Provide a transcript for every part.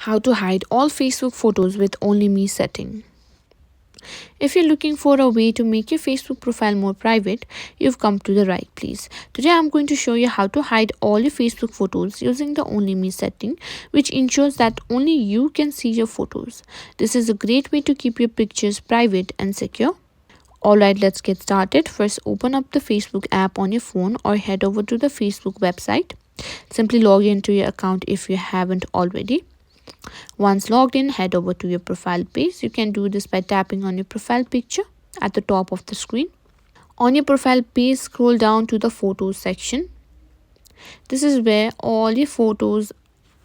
How to hide all Facebook photos with Only Me setting. If you're looking for a way to make your Facebook profile more private, you've come to the right place. Today I'm going to show you how to hide all your Facebook photos using the Only Me setting, which ensures that only you can see your photos. This is a great way to keep your pictures private and secure. Alright, let's get started. First, open up the Facebook app on your phone or head over to the Facebook website. Simply log into your account if you haven't already. Once logged in, head over to your profile page. You can do this by tapping on your profile picture at the top of the screen. On your profile page, scroll down to the photos section. This is where all your photos,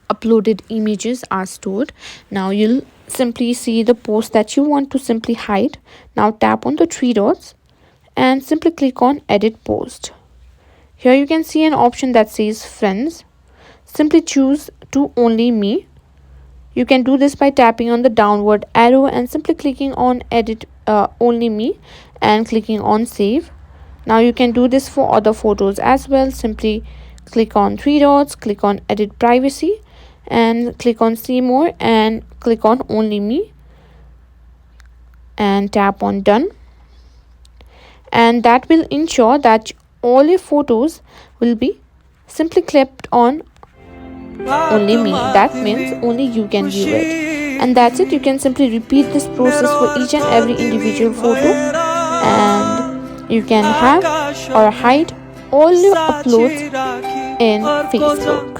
uploaded images are stored. Now you'll simply see the post that you want to simply hide. Now tap on the three dots and simply click on edit post. Here you can see an option that says friends. Simply choose to Only Me. You can do this by tapping on the downward arrow and simply clicking on edit Only Me and clicking on save. Now you can do this for other photos as well. Simply click on three dots, click on edit privacy and click on see more and click on Only Me and tap on done. And that will ensure that all your photos will be simply clipped on Only Me. That means only you can view it. And that's it. You can simply repeat this process for each and every individual photo, and you can have or hide all your uploads in Facebook.